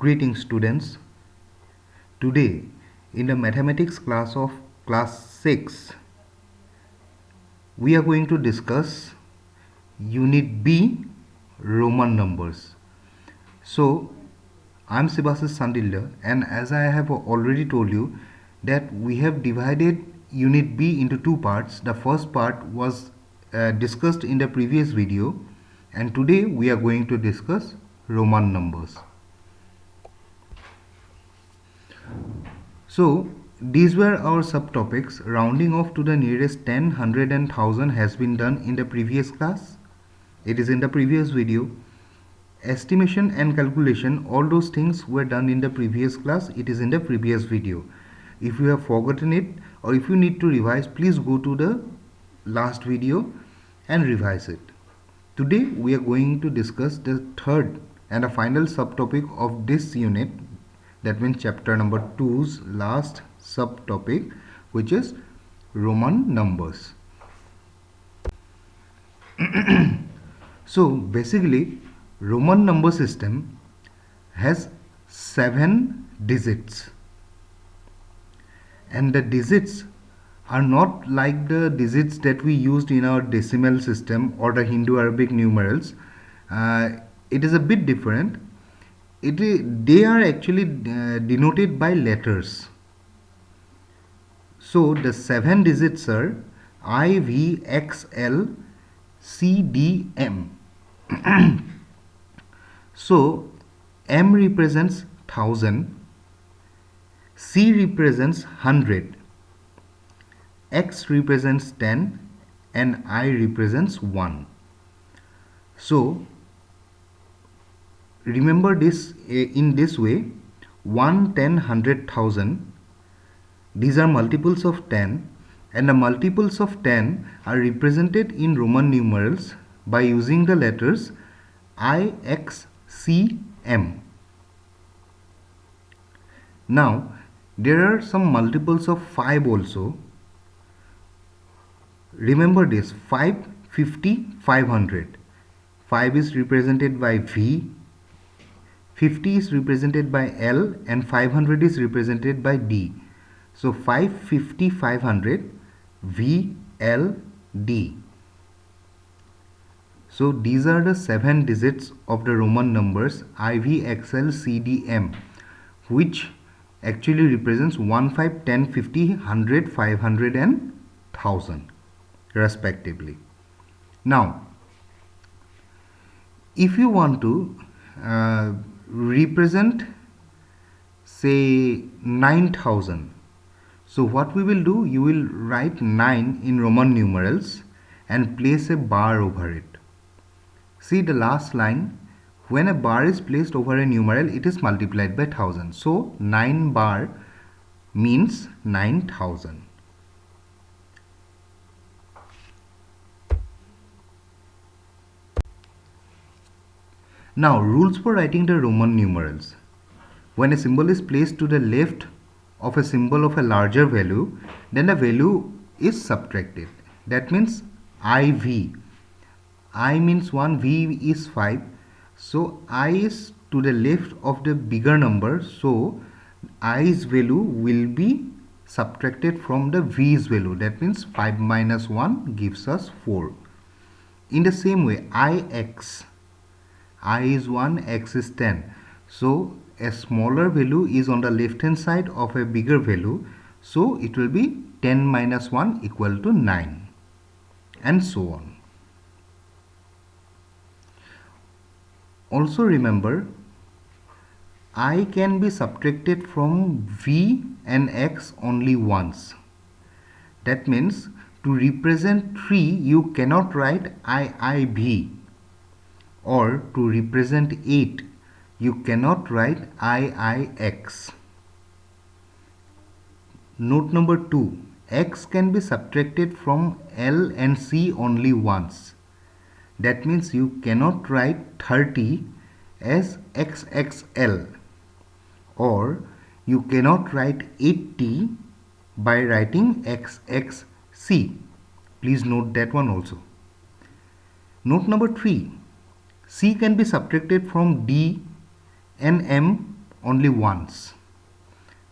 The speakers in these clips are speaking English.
Greetings students. Today in the mathematics class of class 6 we are going to discuss unit B, Roman numbers. So I am Sibasys Sandilya, and as I have already told you that we have divided unit B into two parts. The first part was discussed in the previous video, and today we are going to discuss Roman numbers. So these were our subtopics. Rounding off to the nearest 10, 100 and 1000 has been done in the previous class. It is in the previous video. Estimation and calculation, all those things were done in the previous class. It is in the previous video. If you have forgotten it or if you need to revise, please go to the last video and revise it. Today we are going to discuss the third and the final subtopic of this unit. That means chapter number 2's last subtopic, which is Roman numbers. So basically Roman number system has 7 digits, and the digits are not like the digits that we used in our decimal system or the Hindu-Arabic numerals. It is a bit different. They are actually denoted by letters. So the 7 digits are I, V, X, L, C, D, M. So M represents 1000, C represents 100, X represents 10 and I represents 1. So remember this in this way: 1, 10, 100, 1000. These are multiples of 10, and the multiples of 10 are represented in Roman numerals by using the letters I, X, C, M. Now there are some multiples of 5 also. Remember this: 5, 50, 500. 5 is represented by V, 50 is represented by L, and 500 is represented by D. So 5, 50, 500, V, L, D. So these are the 7 digits of the Roman numbers I, V, X, L, C, D, M, which actually represents 1, 5, 10, 50, 100, 500 and 1000 respectively. Now if you want to represent say 9000, so what we will do, you will write 9 in Roman numerals and place a bar over it. See the last line: when a bar is placed over a numeral, it is multiplied by 1000. So 9 bar means 9000. Now rules for writing the Roman numerals. When a symbol is placed to the left of a symbol of a larger value, then the value is subtracted. That means IV. I means 1, V is 5. So I is to the left of the bigger number. So I's value will be subtracted from the V's value. That means 5 minus 1 gives us 4. In the same way, IX. I is 1, X is 10. So a smaller value is on the left hand side of a bigger value. So it will be 10 minus 1 equal to 9, and so on. Also remember, I can be subtracted from V and X only once. That means to represent 3 you cannot write IIV, or to represent 8 you cannot write IIX. Note number 2: X can be subtracted from L and C only once. That means you cannot write 30 as XXL, or you cannot write 80 by writing XXC. Please note that one also. Note number 3: C can be subtracted from D and M only once.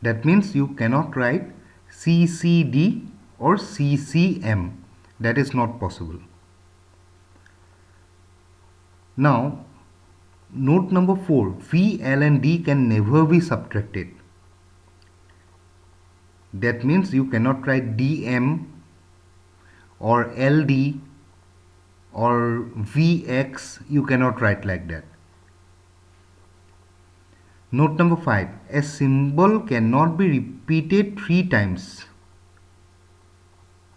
That means you cannot write CCD or CCM. That is not possible. Now, note number 4. V, L and D can never be subtracted. That means you cannot write DM or LD or Vx. You cannot write like that. Note number 5. A symbol cannot be repeated 3 times.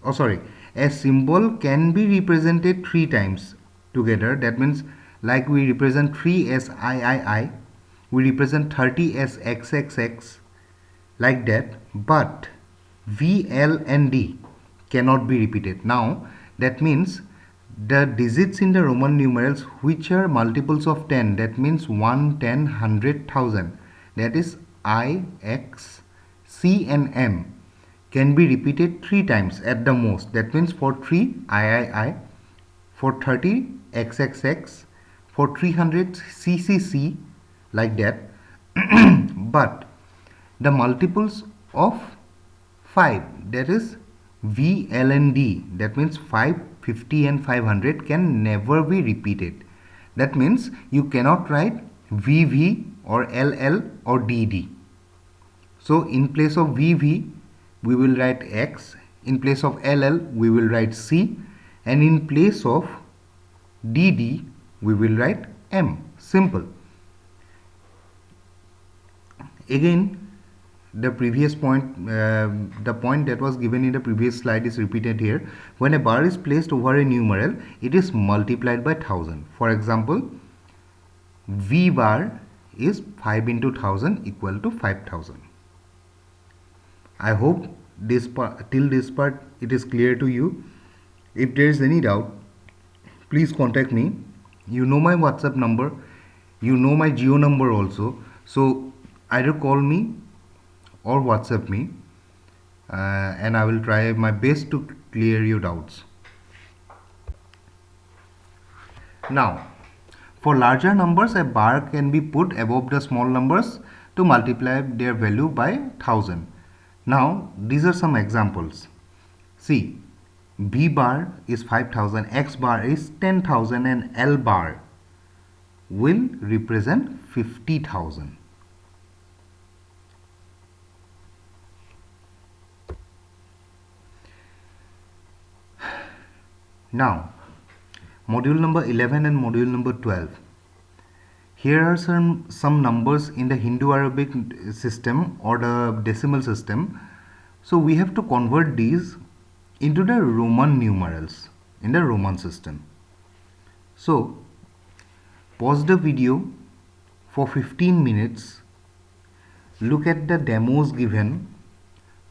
A symbol can be represented 3 times together. That means like we represent 3 as III, we represent 30 as XXX, like that, but V, L and D cannot be repeated. Now that means the digits in the Roman numerals which are multiples of 10, that means 1, 10, 100, 1000, that is I, X, C and M, can be repeated 3 times at the most. That means for 3 III, for 30 XXX, for 300 CCC, like that. But the multiples of 5, that is V, L and D, that means 5, 50 and 500 can never be repeated. That means you cannot write VV or LL or DD. So in place of VV we will write X, in place of LL we will write C, and in place of DD we will write M. Simple. Again, the previous point, the point that was given in the previous slide is repeated here. When a bar is placed over a numeral, it is multiplied by 1000. For example, V bar is 5 into 1000 equal to 5000. I hope till this part it is clear to you. If there is any doubt, please contact me. You know my WhatsApp number, you know my Geo number also. So either call me or WhatsApp me, and I will try my best to clear your doubts. Now, for larger numbers, a bar can be put above the small numbers to multiply their value by 1000. Now, these are some examples. See, B bar is 5000, X bar is 10,000, and L bar will represent 50,000. Now, module number 11 and module number 12. Here are some numbers in the Hindu-Arabic system or the decimal system. So we have to convert these into the Roman numerals in the Roman system. So pause the video for 15 minutes. Look at the demos given.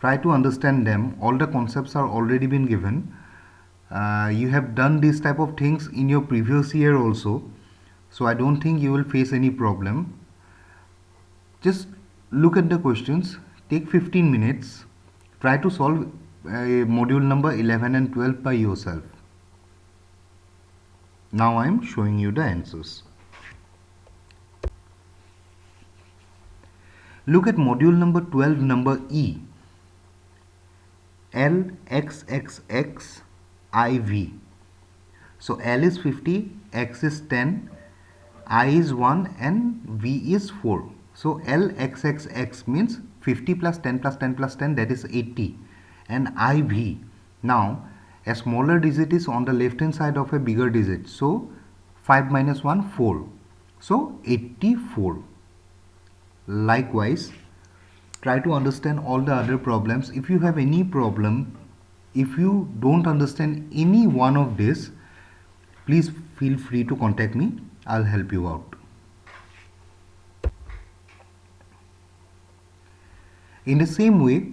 Try to understand them. All the concepts are already been given. You have done these type of things in your previous year also, so I don't think you will face any problem. Just look at the questions, take 15 minutes, try to solve module number 11 and 12 by yourself. Now I am showing you the answers. Look at module number 12, number E. LXXX IV. So L is 50, X is 10, I is 1 and V is 4. So LXXX means 50 plus 10 plus 10 plus 10, that is 80, and IV. Now a smaller digit is on the left hand side of a bigger digit. So 5 minus 1, 4. So 84. Likewise, try to understand all the other problems. If you have any problem, if you don't understand any one of this, please feel free to contact me. I'll help you out. In the same way,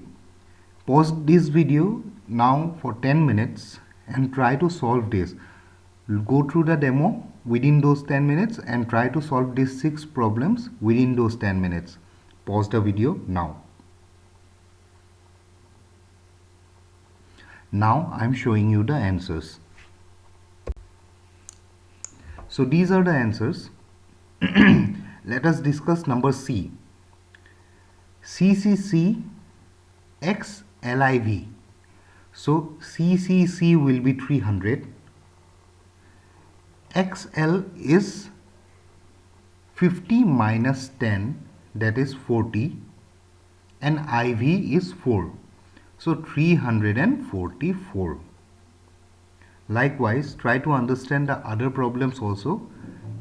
pause this video now for 10 minutes and try to solve this. Go through the demo within those 10 minutes and try to solve these 6 problems within those 10 minutes. Pause the video now. Now I am showing you the answers. So these are the answers. Let us discuss number C. CCC x LIV. So CCC will be 300. XL is 50 minus 10, that is 40, and IV is 4. So 344. Likewise, try to understand the other problems also.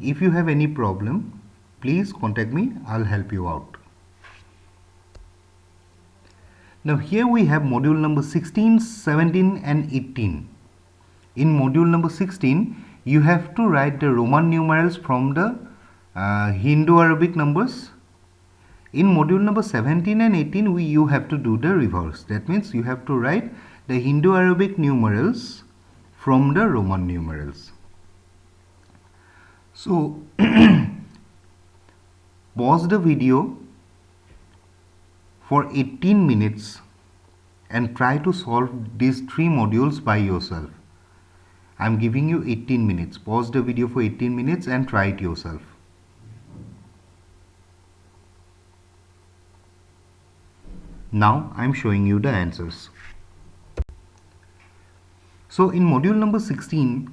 If you have any problem, please contact me, I'll help you out. Now here we have module number 16, 17 and 18. In module number 16, you have to write the Roman numerals from the Hindu-Arabic numbers. In module number 17 and 18, you have to do the reverse. That means you have to write the Hindu-Arabic numerals from the Roman numerals. So, pause the video for 18 minutes and try to solve these 3 modules by yourself. I am giving you 18 minutes. Pause the video for 18 minutes and try it yourself. Now I am showing you the answers. So in module number 16,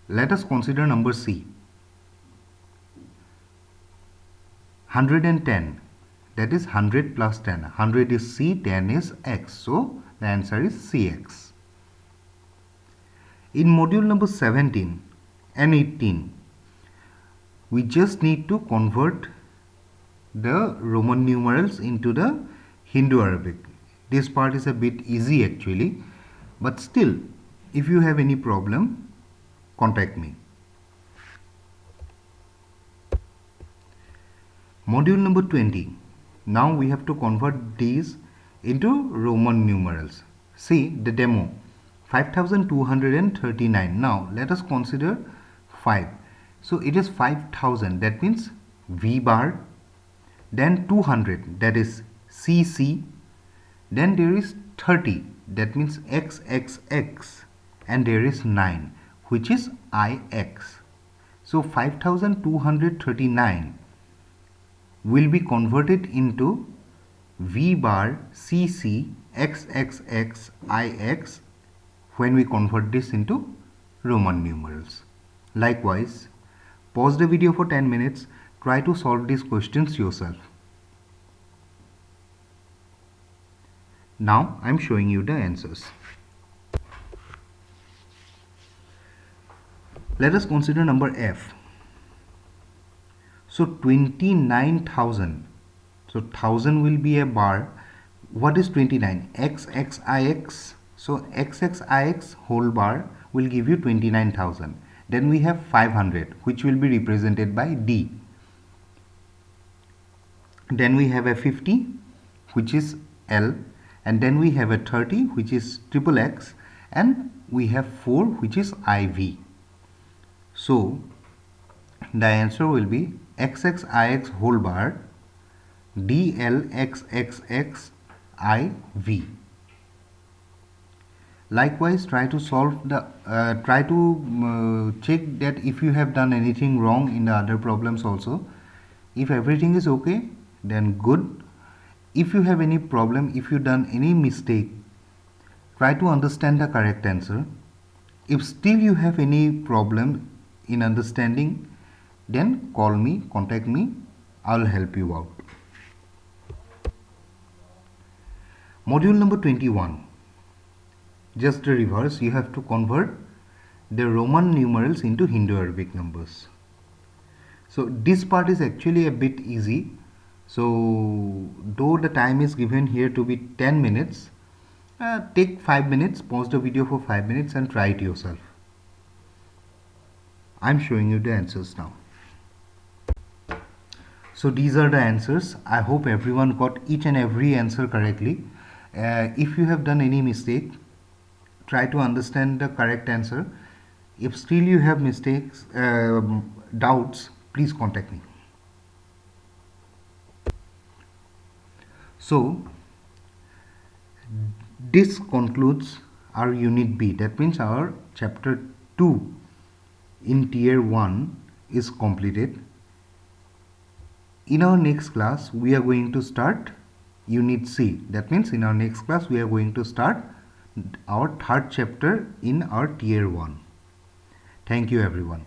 let us consider number C. 110, that is 100 plus 10. 100 is C, 10 is X. So the answer is CX. In module number 17 and 18, we just need to convert the Roman numerals into the Hindu-Arabic. This part is a bit easy actually, but still, if you have any problem, contact me. Module number 20. Now we have to convert these into Roman numerals. See the demo. 5239. Now let us consider 5. So it is 5000, that means V bar, then 200, that is CC, then there is 30, that means XXX, and there is 9, which is IX. So 5239 will be converted into V bar CC XXX IX when we convert this into Roman numerals. Likewise, pause the video for 10 minutes, try to solve these questions yourself. Now I am showing you the answers. Let us consider number F. So 29,000. So 1000 will be a bar. What is 29? XXIX. So XXIX whole bar will give you 29,000. Then we have 500, which will be represented by D. Then we have a 50, which is L. And then we have a 30, which is triple X. And we have 4, which is IV. So the answer will be XXIX whole bar DLXXXIV. Likewise, try to solve the check that if you have done anything wrong in the other problems also. If everything is okay, then good. If you have any problem, if you done any mistake, try to understand the correct answer. If still you have any problem in understanding, then call me, contact me, I'll help you out. Module number 21. Just the reverse, you have to convert the Roman numerals into Hindu-Arabic numbers. So this part is actually a bit easy. So though the time is given here to be 10 minutes, take 5 minutes, pause the video for 5 minutes and try it yourself. I'm showing you the answers now. So these are the answers. I hope everyone got each and every answer correctly. If you have done any mistake, try to understand the correct answer. If still you have mistakes, doubts, please contact me. So this concludes our unit B. That means our chapter 2 in tier 1 is completed. In our next class, we are going to start Unit C. That means in our next class we are going to start our third chapter in our tier 1. Thank you everyone.